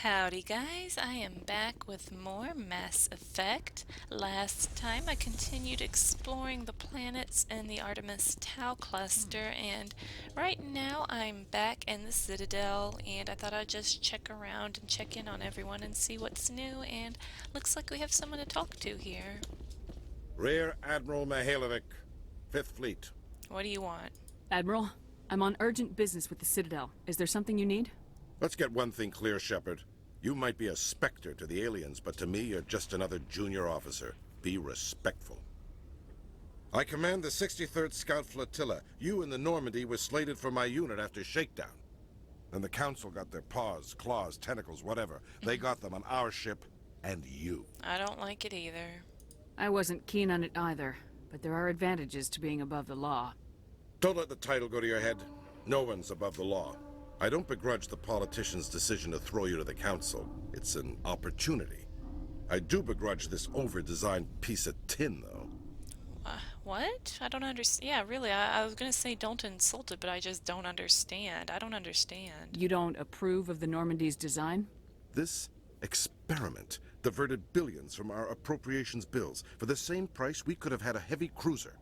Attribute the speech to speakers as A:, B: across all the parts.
A: Howdy guys, I am back with more Mass Effect. Last time I continued exploring the planets in the Artemis Tau cluster, and right now I'm back in the Citadel, and I thought I'd just check around and check in on everyone and see what's new, and looks like we have someone to talk to here.
B: Rear Admiral Mikhailovich, Fifth Fleet.
A: What do you want?
C: Admiral, I'm on urgent business with the Citadel. Is there something you need?
B: Let's get one thing clear, Shepard. You might be a Spectre to the aliens, but to me, you're just another junior officer. Be respectful. I command the 63rd Scout Flotilla. You and the Normandy were slated for my unit after shakedown. Then the Council got their paws, claws, tentacles, whatever. They got them on our ship, and you.
A: I don't like it either.
C: I wasn't keen on it either, but there are advantages to being above the law.
B: Don't let the title go to your head. No one's above the law. I don't begrudge the politician's decision to throw you to the Council. It's an opportunity. I do begrudge this over-designed piece of tin, though.
A: What? I don't understand. Yeah, really, I was gonna say don't insult it, but I just don't understand. I don't understand.
C: You don't approve of the Normandy's design?
B: This experiment diverted billions from our appropriations bills. For the same price, we could have had a heavy cruiser.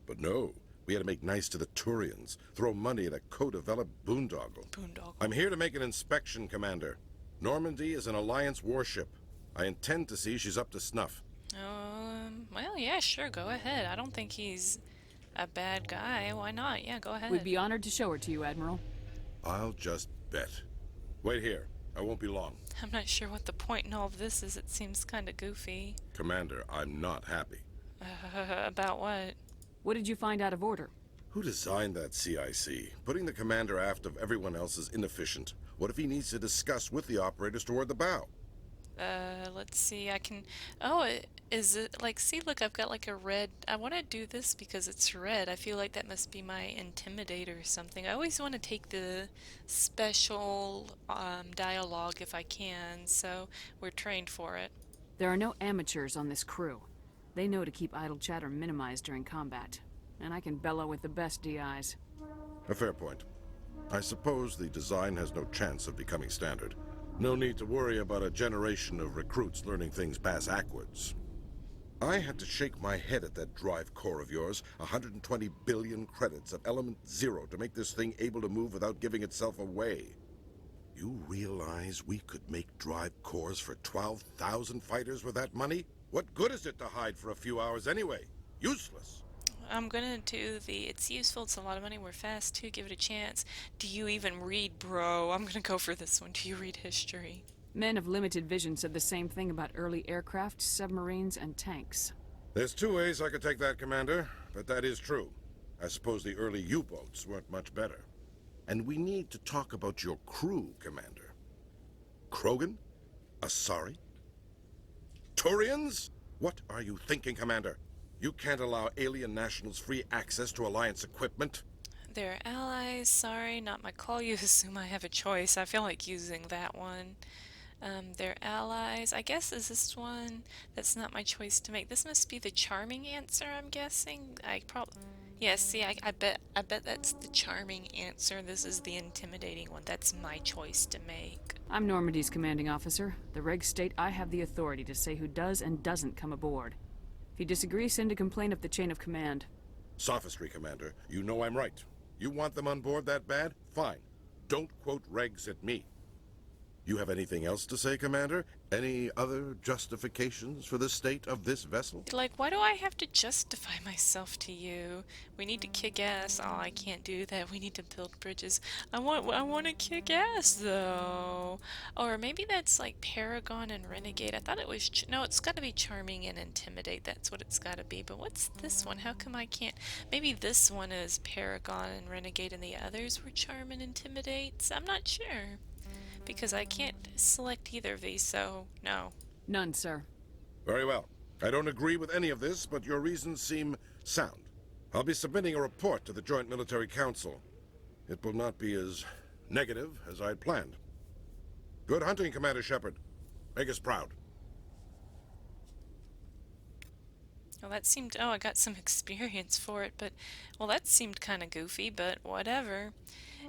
B: But no, we had to make nice to the Turians, throw money at a co-developed boondoggle.
A: Boondoggle.
B: I'm here to make an inspection, Commander. Normandy is an Alliance warship. I intend to see she's up to snuff.
A: Well, yeah, sure, go ahead. I don't think he's a bad guy. Why not? Yeah, go ahead.
C: We'd be honored to show her to you, Admiral.
B: I'll just bet. Wait here. I won't be long.
A: I'm not sure what the point in all of this is. It seems kind of goofy.
B: Commander, I'm not happy.
A: About what?
C: What did you find out of order?
B: Who designed that CIC? Putting the commander aft of everyone else is inefficient. What if he needs to discuss with the operators toward the bow?
A: Let's see. I can... Oh, is it like... See, look, I've got like a red... I want to do this because it's red. I feel like that must be my intimidator or something. I always want to take the special dialogue if I can, so we're trained for it.
C: There are no amateurs on this crew. They know to keep idle chatter minimized during combat. And I can bellow with the best DIs.
B: A fair point. I suppose the design has no chance of becoming standard. No need to worry about a generation of recruits learning things bass-ackwards. I had to shake my head at that drive core of yours. 120 billion credits of element 0 to make this thing able to move without giving itself away. You realize we could make drive cores for 12,000 fighters with that money? What good is it to hide for a few hours anyway? Useless.
A: I'm gonna do the it's useful, it's a lot of money, we're fast too, give it a chance. Do you even read, bro? I'm gonna go for this one. Do you read history?
C: Men of limited vision said the same thing about early aircraft, submarines, and tanks.
B: There's two ways I could take that, Commander, but that is true. I suppose the early U-boats weren't much better. And we need to talk about your crew, Commander. Krogan? Asari? Turians? What are you thinking, Commander? You can't allow alien nationals free access to Alliance equipment.
A: They're allies. Sorry, not my call. You assume I have a choice. I feel like using that one. They're allies. I guess is this one? That's not my choice to make. This must be the charming answer, I'm guessing. I probably... Yeah, see, I bet that's the charming answer. This is the intimidating one. That's my choice to make.
C: I'm Normandy's commanding officer. The regs state I have the authority to say who does and doesn't come aboard. If you disagree, send a complaint up the chain of command.
B: Sophistry, Commander. You know I'm right. You want them on board that bad? Fine. Don't quote regs at me. You have anything else to say, Commander? Any other justifications for the state of this vessel?
A: Like, why do I have to justify myself to you? We need to kick ass. Oh, I can't do that. We need to build bridges. I want to kick ass, though. Or maybe that's like Paragon and Renegade. I thought it was... No, it's got to be Charming and Intimidate. That's what it's got to be. But what's this one? How come I can't... Maybe this one is Paragon and Renegade and the others were Charm and Intimidate? I'm not sure. Because I can't select either of these, so no.
C: None, sir.
B: Very well. I don't agree with any of this, but your reasons seem sound. I'll be submitting a report to the Joint Military Council. It will not be as negative as I'd planned. Good hunting, Commander Shepard. Make us proud.
A: Well, that seemed, oh, I got some experience for it, but, well, that seemed kind of goofy, but whatever.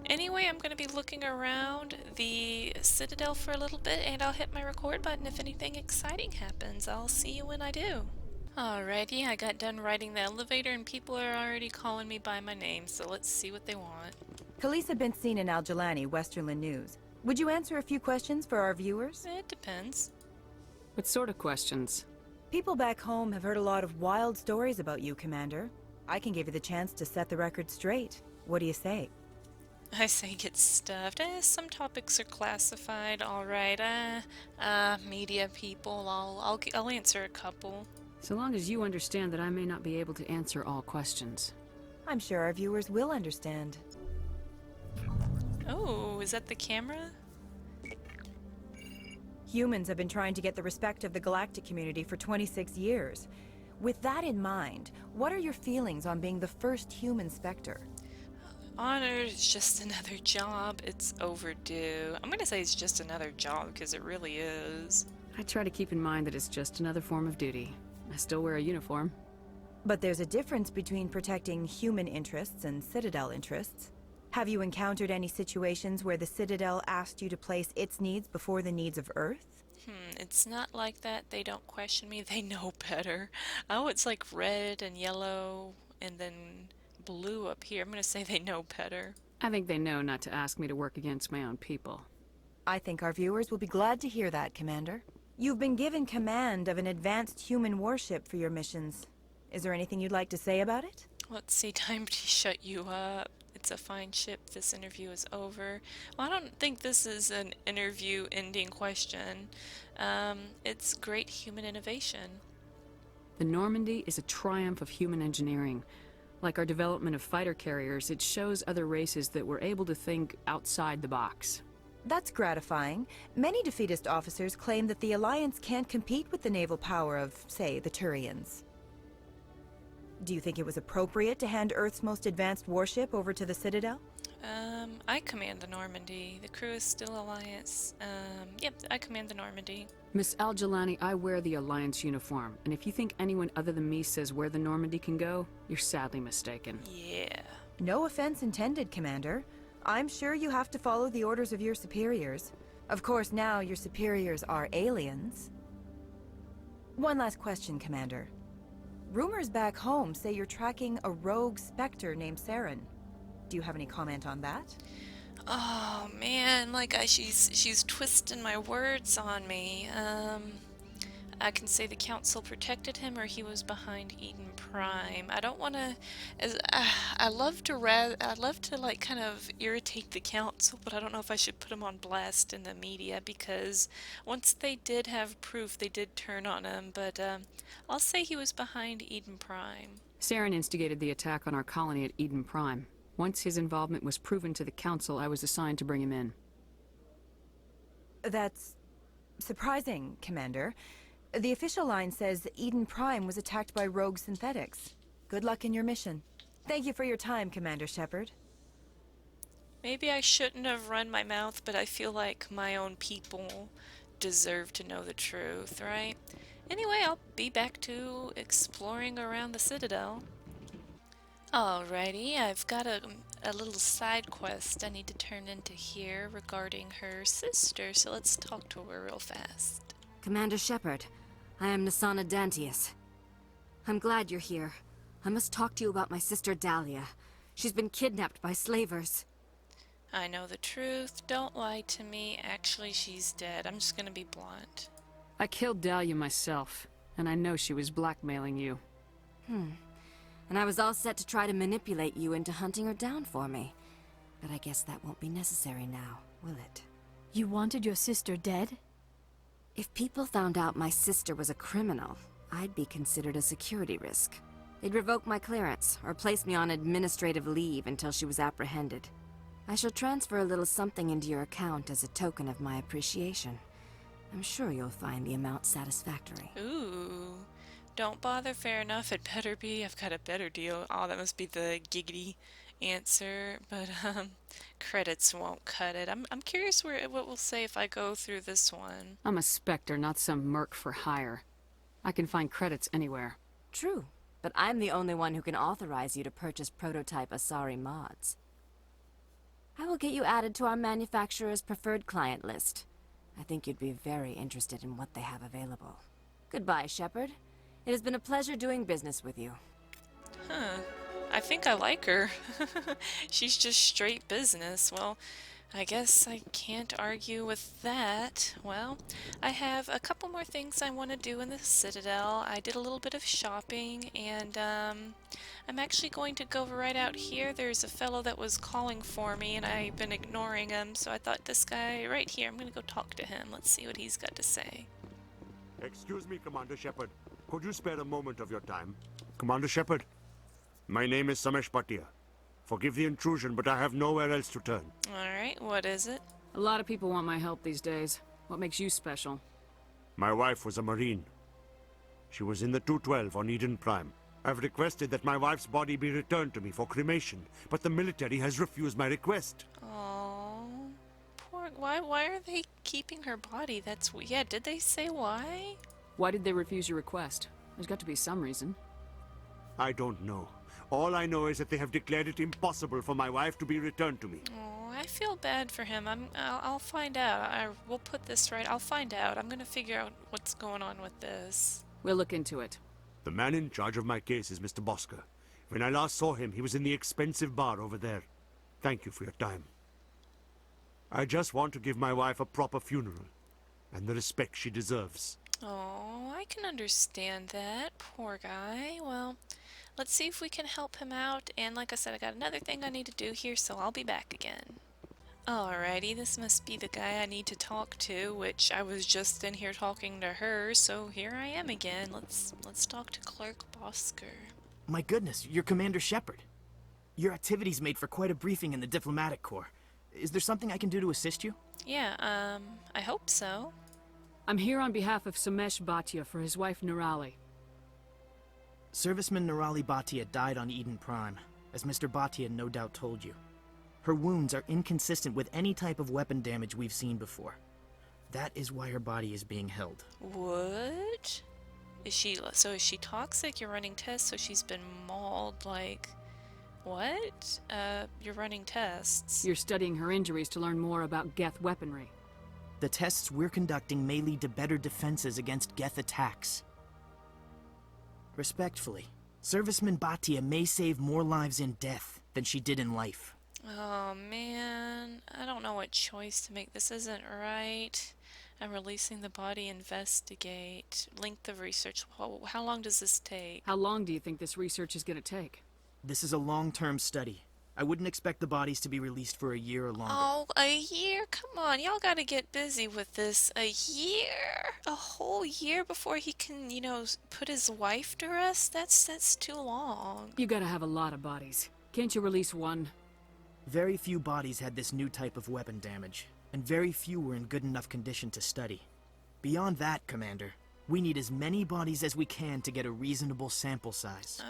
A: Anyway, I'm going to be looking around the Citadel for a little bit, and I'll hit my record button if anything exciting happens. I'll see you when I do. Alrighty, I got done riding the elevator, and people are already calling me by my name, so let's see what they want.
D: Khalisah Bint Al-Jilani, Westerland News. Would you answer a few questions for our viewers?
A: It depends.
C: What sort of questions?
D: People back home have heard a lot of wild stories about you, Commander. I can give you the chance to set the record straight. What do you say?
A: I say get stuffed. Some topics are classified, alright. Media people, I'll answer a couple.
C: So long as you understand that I may not be able to answer all questions.
D: I'm sure our viewers will understand.
A: Oh, is that the camera?
D: Humans have been trying to get the respect of the galactic community for 26 years. With that in mind, what are your feelings on being the first human Spectre?
A: Honor is just another job. It's overdue. I'm gonna say it's just another job because it really is.
C: I try to keep in mind that it's just another form of duty. I still wear a uniform.
D: But there's a difference between protecting human interests and Citadel interests. Have you encountered any situations where the Citadel asked you to place its needs before the needs of Earth?
A: It's not like that. They don't question me. They know better. Oh, it's like red and yellow and then blue up here. I'm gonna say they know better.
C: I think they know not to ask me to work against my own people.
D: I think our viewers will be glad to hear that, Commander. You've been given command of an advanced human warship for your missions. Is there anything you'd like to say about it?
A: Let's see, time to shut you up. It's a fine ship. This interview is over. Well, I don't think this is an interview ending question. It's great human innovation.
C: The Normandy is a triumph of human engineering. Like our development of fighter carriers, it shows other races that were able to think outside the box.
D: That's gratifying. Many defeatist officers claim that the Alliance can't compete with the naval power of, say, the Turians. Do you think it was appropriate to hand Earth's most advanced warship over to the Citadel?
A: I command the Normandy. The crew is still Alliance. Yep, I command the Normandy.
C: Miss Al-Jilani, I wear the Alliance uniform, and if you think anyone other than me says where the Normandy can go, you're sadly mistaken.
A: Yeah.
D: No offense intended, Commander. I'm sure you have to follow the orders of your superiors. Of course, now your superiors are aliens. One last question, Commander. Rumors back home say you're tracking a rogue Spectre named Saren. Do you have any comment on that?
A: Oh man, like she's twisting my words on me. I can say the council protected him, or he was behind Eden Prime. I don't want to. I love to like kind of irritate the council, but I don't know if I should put him on blast in the media because once they did have proof, they did turn on him. But I'll say he was behind Eden Prime.
C: Saren instigated the attack on our colony at Eden Prime. Once his involvement was proven to the council, I was assigned to bring him in.
D: That's surprising, Commander. The official line says Eden Prime was attacked by rogue synthetics. Good luck in your mission. Thank you for your time, Commander Shepard.
A: Maybe I shouldn't have run my mouth, but I feel like my own people deserve to know the truth, right? Anyway, I'll be back to exploring around the Citadel. Alrighty, I've got a little side quest I need to turn into here regarding her sister, so let's talk to her real fast.
E: Commander Shepard, I am Nassana Dantius. I'm glad you're here. I must talk to you about my sister Dahlia. She's been kidnapped by slavers.
A: I know the truth. Don't lie to me. Actually, she's dead. I'm just gonna be blunt.
C: I killed Dahlia myself, and I know she was blackmailing you.
E: And I was all set to try to manipulate you into hunting her down for me. But I guess that won't be necessary now, will it?
F: You wanted your sister dead?
E: If people found out my sister was a criminal, I'd be considered a security risk. They'd revoke my clearance, or place me on administrative leave until she was apprehended. I shall transfer a little something into your account as a token of my appreciation. I'm sure you'll find the amount satisfactory.
A: Ooh. Don't bother, fair enough. It better be. I've got a better deal. Oh, that must be the giggity answer. But, credits won't cut it. I'm curious what we'll say if I go through this one.
C: I'm a Spectre, not some merc for hire. I can find credits anywhere.
E: True, but I'm the only one who can authorize you to purchase prototype Asari mods. I will get you added to our manufacturer's preferred client list. I think you'd be very interested in what they have available. Goodbye, Shepard. It has been a pleasure doing business with you.
A: Huh. I think I like her. She's just straight business. Well, I guess I can't argue with that. Well, I have a couple more things I want to do in the Citadel. I did a little bit of shopping, and I'm actually going to go right out here. There's a fellow that was calling for me, and I've been ignoring him, so I thought this guy right here, I'm going to go talk to him. Let's see what he's got to say.
G: Excuse me, Commander Shepard. Could you spare a moment of your time? Commander Shepard, my name is Samesh Bhatia. Forgive the intrusion, but I have nowhere else to turn.
A: Alright, what is it?
C: A lot of people want my help these days. What makes you special?
G: My wife was a Marine. She was in the 212 on Eden Prime. I've requested that my wife's body be returned to me for cremation, but the military has refused my request.
A: Oh, poor. Why are they keeping her body? Yeah. Did they say why?
C: Why did they refuse your request? There's got to be some reason.
G: I don't know. All I know is that they have declared it impossible for my wife to be returned to me.
A: Oh, I feel bad for him. I'll find out. We'll put this right. I'll find out. I'm gonna figure out what's going on with this.
C: We'll look into it.
G: The man in charge of my case is Mr. Bosker. When I last saw him, he was in the expensive bar over there. Thank you for your time. I just want to give my wife a proper funeral, and the respect she deserves.
A: Oh, I can understand that. Poor guy. Well, let's see if we can help him out. And like I said, I got another thing I need to do here, so I'll be back again. Alrighty, this must be the guy I need to talk to, which I was just in here talking to her, so here I am again. Let's talk to Clerk Bosker.
H: My goodness, you're Commander Shepard. Your activities made for quite a briefing in the Diplomatic Corps. Is there something I can do to assist you?
A: Yeah, I hope so.
C: I'm here on behalf of Samesh Bhatia for his wife Nirali.
H: Serviceman Nirali Bhatia died on Eden Prime, as Mr. Bhatia no doubt told you. Her wounds are inconsistent with any type of weapon damage we've seen before. That is why her body is being held.
A: What? Is she toxic? You're running tests, so she's been mauled, like... What? You're running tests.
C: You're studying her injuries to learn more about Geth weaponry.
H: The tests we're conducting may lead to better defenses against Geth attacks. Respectfully, Serviceman Bhatia may save more lives in death than she did in life.
A: Oh man, I don't know what choice to make. This isn't right. I'm releasing the body, investigate. Length of research. How long does this take?
C: How long do you think this research is going to take?
H: This is a long-term study. I wouldn't expect the bodies to be released for a year or longer.
A: Oh, a year? Come on, y'all gotta get busy with this. A year? A whole year before he can, put his wife to rest? That's too long.
C: You gotta have a lot of bodies. Can't you release one?
H: Very few bodies had this new type of weapon damage, and very few were in good enough condition to study. Beyond that, Commander, we need as many bodies as we can to get a reasonable sample size.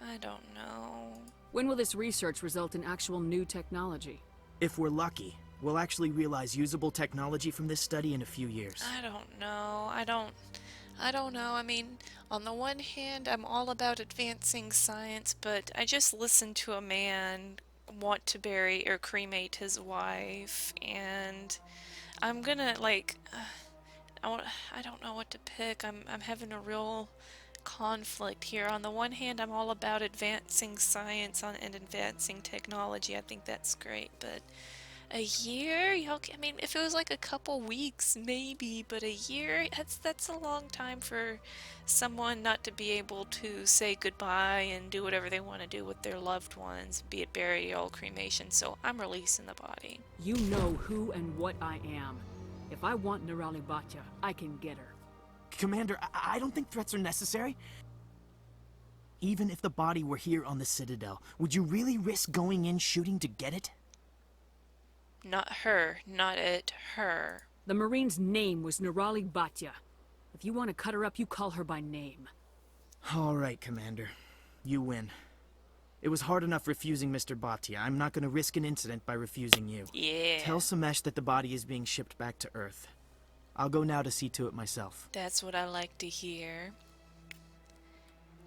A: I don't know.
C: When will this research result in actual new technology?
H: If we're lucky, we'll actually realize usable technology from this study in a few years.
A: I don't know. I don't know. I mean, on the one hand, I'm all about advancing science, but I just listened to a man want to bury or cremate his wife, and I'm gonna, I don't know what to pick. I'm having a real conflict here. On the one hand, I'm all about advancing science and advancing technology. I think that's great, but a year? I mean, if it was like a couple weeks, maybe, but a year? That's a long time for someone not to be able to say goodbye and do whatever they want to do with their loved ones, be it burial, cremation, so I'm releasing the body.
C: You know who and what I am. If I want Nirali Bhatia, I can get her.
H: Commander, I don't think threats are necessary. Even if the body were here on the Citadel, would you really risk going in shooting to get it?
A: Not her, not it, her.
C: The Marine's name was Nirali Bhatia. If you want to cut her up, you call her by name.
H: All right, Commander. You win. It was hard enough refusing Mr. Bhatia. I'm not going to risk an incident by refusing you.
A: Yeah.
H: Tell Samesh that the body is being shipped back to Earth. I'll go now to see to it myself.
A: That's what I like to hear.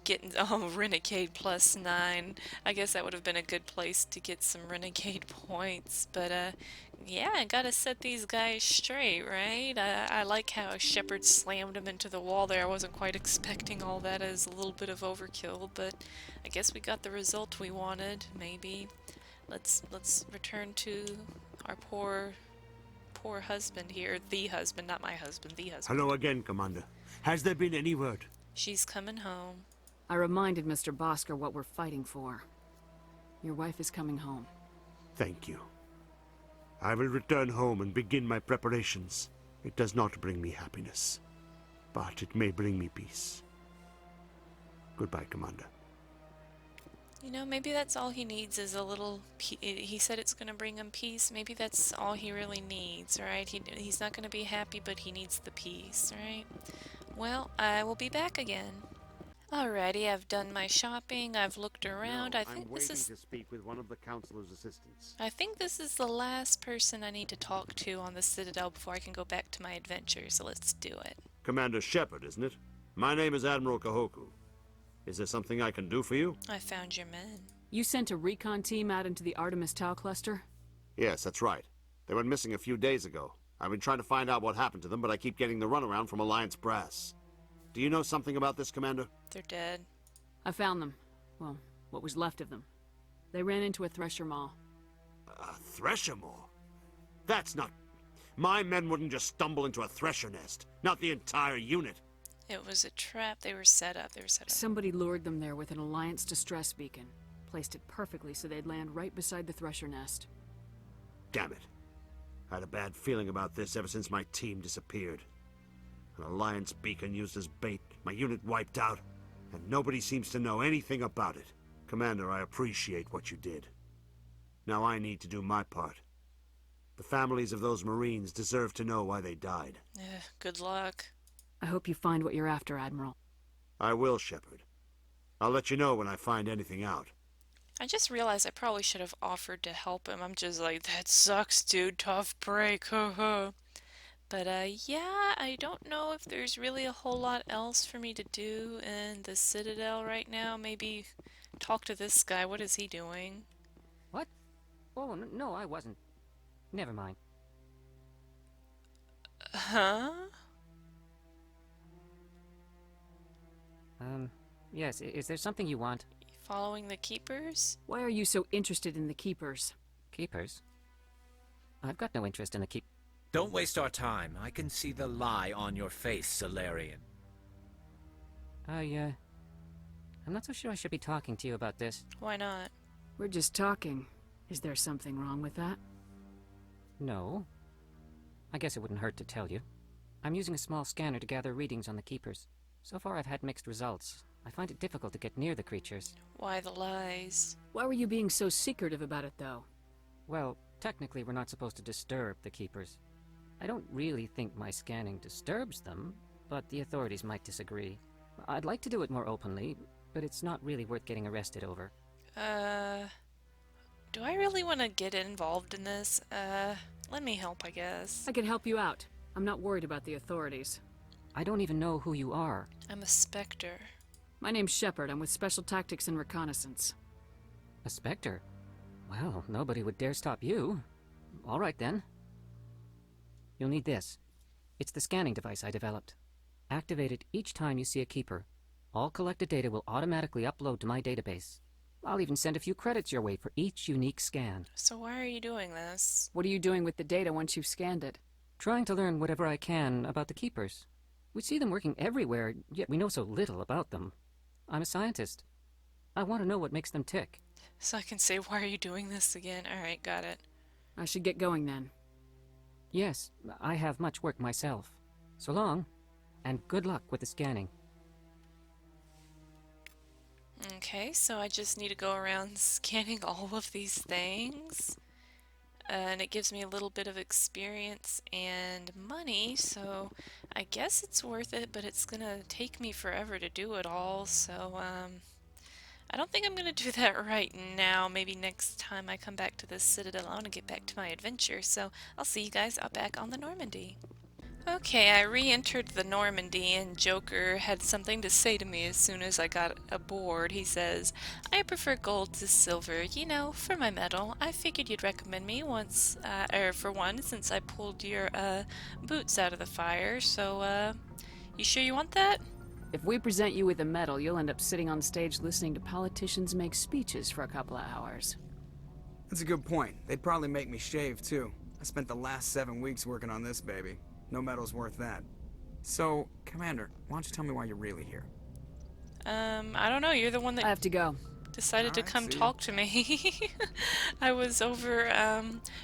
A: getting Renegade +9. I guess that would have been a good place to get some Renegade points. But yeah, I gotta set these guys straight, right? I like how Shepard slammed him into the wall there. I wasn't quite expecting all that as a little bit of overkill, but I guess we got the result we wanted, maybe. Let's return to our poor husband here. The husband, not my husband, the husband.
G: Hello again, Commander. Has there been any word?
A: She's coming home.
C: I reminded Mr. Bosker what we're fighting for. Your wife is coming home.
G: Thank you. I will return home and begin my preparations. It does not bring me happiness, but it may bring me peace. Goodbye, Commander.
A: You know, maybe that's all he needs is a little... He said it's going to bring him peace. Maybe that's all he really needs, right? He's not going to be happy, but he needs the peace, right? Well, I will be back again. Alrighty, I've done my shopping. I've looked around.
G: No,
A: I think
G: I'm
A: this
G: waiting
A: is...
G: to speak with one of the Councilor's assistants.
A: I think this is the last person I need to talk to on the Citadel before I can go back to my adventure, so let's do it.
G: Commander Shepard, isn't it? My name is Admiral Kahoku. Is there something I can do for you?
A: I found your men.
C: You sent a recon team out into the Artemis Tau cluster?
G: Yes, that's right. They went missing a few days ago. I've been trying to find out what happened to them, but I keep getting the runaround from Alliance brass. Do you know something about this, Commander?
A: They're dead.
C: I found them. Well, what was left of them. They ran into a thresher maw.
G: A thresher maw? That's not... My men wouldn't just stumble into a thresher nest. Not the entire unit.
A: It was a trap. They were set up.
C: Somebody lured them there with an Alliance distress beacon. Placed it perfectly so they'd land right beside the thresher nest.
G: Damn it. I had a bad feeling about this ever since my team disappeared. An Alliance beacon used as bait, my unit wiped out, and nobody seems to know anything about it. Commander, I appreciate what you did. Now I need to do my part. The families of those Marines deserve to know why they died.
A: Good luck.
C: I hope you find what you're after, Admiral.
G: I will, Shepard. I'll let you know when I find anything out.
A: I just realized I probably should have offered to help him. I'm just like, that sucks, dude. Tough break. But, yeah, I don't know if there's really a whole lot else for me to do in the Citadel right now. Maybe talk to this guy. What is he doing?
I: What? Oh, no, I wasn't. Never mind.
A: Huh?
I: Yes, is there something you want?
A: Following the Keepers?
C: Why are you so interested in the Keepers?
I: Keepers? I've got no interest in the
J: Don't waste our time. I can see the lie on your face, Solarian.
I: I'm not so sure I should be talking to you about this.
A: Why not?
C: We're just talking. Is there something wrong with that?
I: No. I guess it wouldn't hurt to tell you. I'm using a small scanner to gather readings on the Keepers. So far I've had mixed results. I find it difficult to get near the creatures.
A: Why the lies?
C: Why were you being so secretive about it, though?
I: Well, technically we're not supposed to disturb the Keepers. I don't really think my scanning disturbs them, but the authorities might disagree. I'd like to do it more openly, but it's not really worth getting arrested over.
A: Do I really want to get involved in this? Let me help, I guess.
C: I can help you out. I'm not worried about the authorities.
I: I don't even know who you are.
A: I'm a Spectre.
C: My name's Shepard. I'm with Special Tactics and Reconnaissance.
I: A Spectre? Well, nobody would dare stop you. All right, then. You'll need this. It's the scanning device I developed. Activate it each time you see a Keeper. All collected data will automatically upload to my database. I'll even send a few credits your way for each unique scan.
A: So why are you doing this?
C: What are you doing with the data once you've scanned it?
I: Trying to learn whatever I can about the Keepers. We see them working everywhere, yet we know so little about them. I'm a scientist. I want to know what makes them tick.
A: So I can say, why are you doing this again? Alright, got it.
C: I should get going then.
I: Yes, I have much work myself. So long, and good luck with the scanning.
A: Okay, so I just need to go around scanning all of these things. And it gives me a little bit of experience and money, so I guess it's worth it, but it's gonna take me forever to do it all, so I don't think I'm gonna do that right now. Maybe next time I come back to the Citadel, I want to get back to my adventure, so I'll see you guys out back on the Normandy. Okay, I re-entered the Normandy and Joker had something to say to me as soon as I got aboard. He says, I prefer gold to silver, you know, for my metal. I figured you'd recommend me once, or for one, since I pulled your, boots out of the fire. So, you sure you want that?
C: If we present you with a medal, you'll end up sitting on stage listening to politicians make speeches for a couple of hours.
K: That's a good point. They'd probably make me shave, too. I spent the last 7 weeks working on this baby. No medal's worth that. So, Commander, why don't you tell me why you're really here?
A: I don't know. You're the one that
C: I have to go.
A: decided to
K: Alright,
A: come
K: see ya.
A: talk to me. I was over,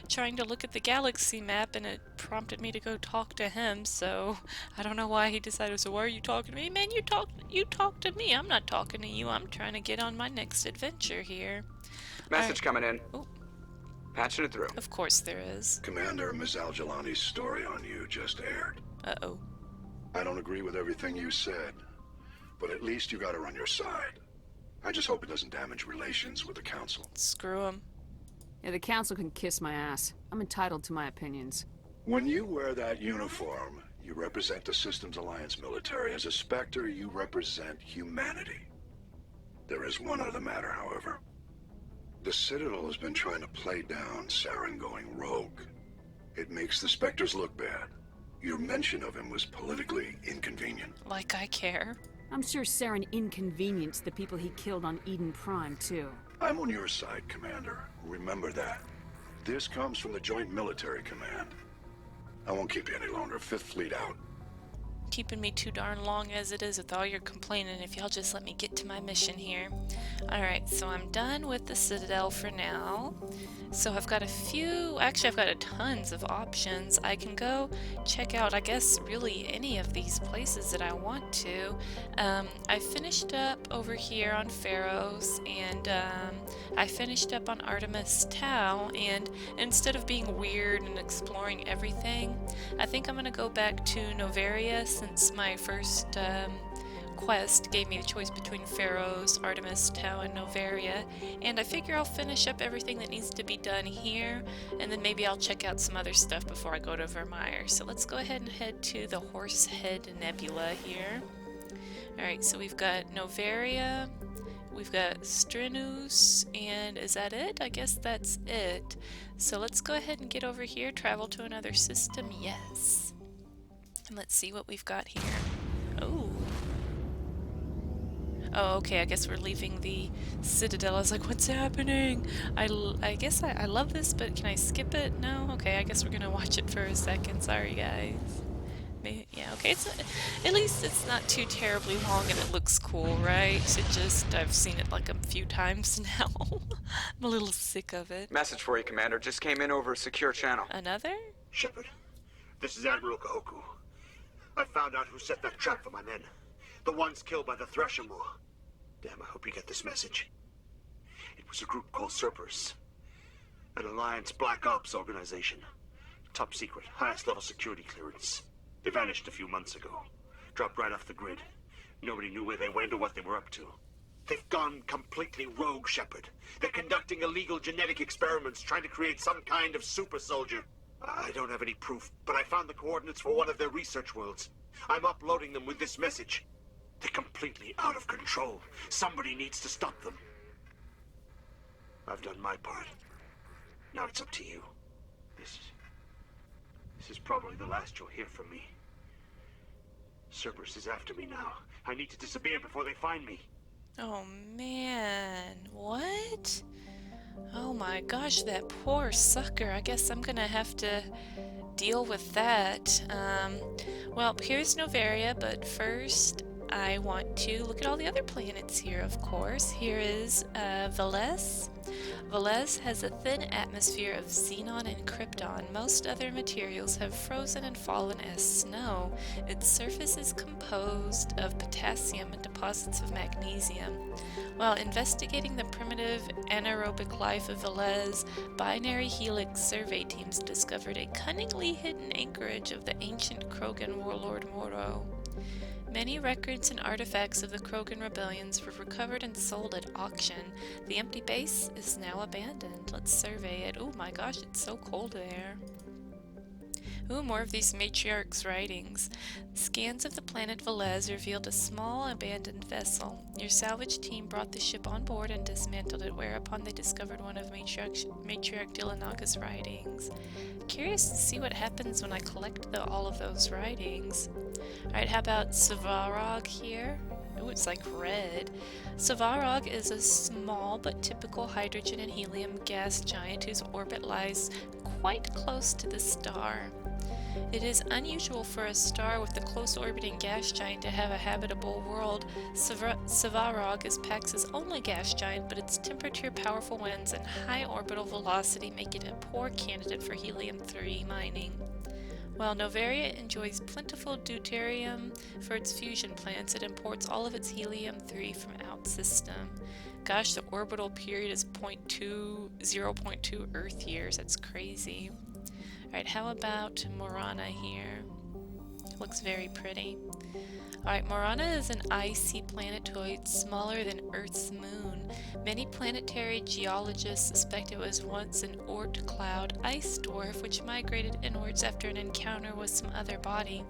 A: trying to look at the galaxy map and it prompted me to go talk to him, so I don't know why he decided, so why are you talking to me? Man, you talk to me. I'm not talking to you. I'm trying to get on my next adventure here.
K: Message coming in.
A: Oh.
K: Patching it through.
A: Of course there is.
L: Commander, Ms. Al-Jilani's story on you just aired.
A: Uh-oh.
L: I don't agree with everything you said, but at least you got her on your side. I just hope it doesn't damage relations with the Council.
A: Screw him.
C: Yeah, the Council can kiss my ass. I'm entitled to my opinions.
L: When you wear that uniform, you represent the Systems Alliance military. As a Spectre, you represent humanity. There is one other matter, however. The Citadel has been trying to play down Saren going rogue. It makes the Spectres look bad. Your mention of him was politically inconvenient.
A: Like I care.
C: I'm sure Saren inconvenienced the people he killed on Eden Prime, too.
L: I'm on your side, Commander. Remember that. This comes from the Joint Military Command. I won't keep you any longer. Fifth Fleet out.
A: Keeping me too darn long as it is with all your complaining, if y'all just let me get to my mission here. Alright, so I'm done with the Citadel for now. So I've got I've got tons of options. I can go check out, I guess, really any of these places that I want to. I finished up over here on Pharos, and I finished up on Artemis Tau, and instead of being weird and exploring everything, I think I'm gonna go back to Noveria, since my first quest gave me the choice between Pharos, Artemis Tau, and Noveria, and I figure I'll finish up everything that needs to be done here, and then maybe I'll check out some other stuff before I go to Vermeer. So let's go ahead and head to the Horsehead Nebula here. Alright, so we've got Noveria, we've got Strenus, and is that it? I guess that's it. So let's go ahead and get over here, travel to another system, yes. And let's see what we've got here. Oh, okay, I guess we're leaving the Citadel. I was like, what's happening? I guess I love this, but can I skip it? No? Okay, I guess we're gonna watch it for a second. Sorry, guys. Maybe, yeah, okay, at least it's not too terribly long and it looks cool, right? I've seen it like a few times now. I'm a little sick of it.
K: Message for you, Commander. Just came in over a secure channel.
A: Another?
M: Shepard, this is Admiral Kahoku. I found out who set that trap for my men. The ones killed by the Thresher Moor. Damn, I hope you get this message. It was a group called Cerberus. An Alliance Black Ops organization. Top secret, highest level security clearance. They vanished a few months ago. Dropped right off the grid. Nobody knew where they went or what they were up to. They've gone completely rogue, Shepard. They're conducting illegal genetic experiments, trying to create some kind of super soldier. I don't have any proof, but I found the coordinates for one of their research worlds. I'm uploading them with this message. They're completely out of control. Somebody needs to stop them. I've done my part. Now it's up to you. This is probably the last you'll hear from me. Cerberus is after me now. I need to disappear before they find me.
A: Oh man, what? Oh my gosh, that poor sucker. I guess I'm gonna have to deal with that. Well, here's Noveria, but first I want to look at all the other planets here, of course. Here is Velez. Velez has a thin atmosphere of xenon and krypton. Most other materials have frozen and fallen as snow. Its surface is composed of potassium and deposits of magnesium. While investigating the primitive anaerobic life of Velez, binary helix survey teams discovered a cunningly hidden anchorage of the ancient Krogan warlord Moro. Many records and artifacts of the Krogan rebellions were recovered and sold at auction. The empty base is now abandoned. Let's survey it. Oh my gosh, it's so cold there. Ooh, more of these matriarchs' writings. Scans of the planet Velez revealed a small abandoned vessel. Your salvage team brought the ship on board and dismantled it, whereupon they discovered one of Matriarch Dilanaga's writings. Curious to see what happens when I collect all of those writings. Alright, how about Savarog here? Ooh, it's like red. Savarog is a small but typical hydrogen and helium gas giant whose orbit lies quite close to the star. It is unusual for a star with a close orbiting gas giant to have a habitable world. Savarog is Pax's only gas giant, but its temperature, powerful winds, and high orbital velocity make it a poor candidate for helium-3 mining. While Noveria enjoys plentiful deuterium for its fusion plants, it imports all of its helium-3 from out-system. Gosh, the orbital period is 0.2 Earth years. That's crazy. Alright, how about Morana here? Looks very pretty. Alright, Morana is an icy planetoid smaller than Earth's moon. Many planetary geologists suspect it was once an Oort cloud ice dwarf which migrated inwards after an encounter with some other body.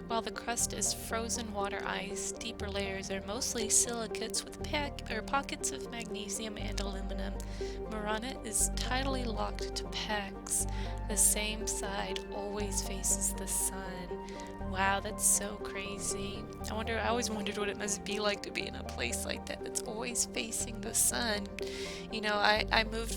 A: While the crust is frozen water ice, deeper layers are mostly silicates with pockets of magnesium and aluminum. Morana is tidally locked to Pax. The same side always faces the sun. Wow, that's so crazy. I always wondered what it must be like to be in a place like that that's always facing the sun. You know, I moved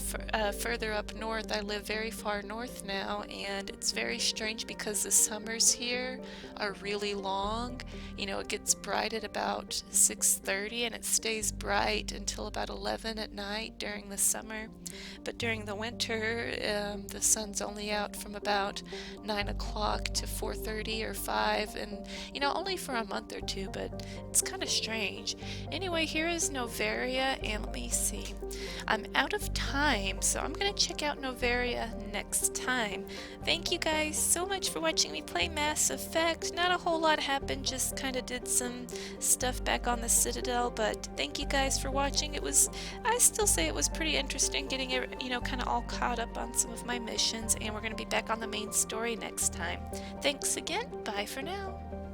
A: further up north. I live very far north now, and it's very strange because the summers here are really long. You know, it gets bright at about 6:30 and it stays bright until about 11 at night during the summer. But during the winter, the sun's only out from about 9 o'clock to 4:30 or 5, and you know, only for a month or two, but it's kind of strange. Anyway, here is Noveria, and let me see. I'm out of time, so I'm gonna check out Noveria next time. Thank you guys so much for watching me play Mass Effect. Not a whole lot happened, just kind of did some stuff back on the Citadel, but thank you guys for watching. I still say it was pretty interesting getting it, you know, kind of all caught up on some of my missions, and we're gonna be back on the main story next time. Thanks again, bye for now.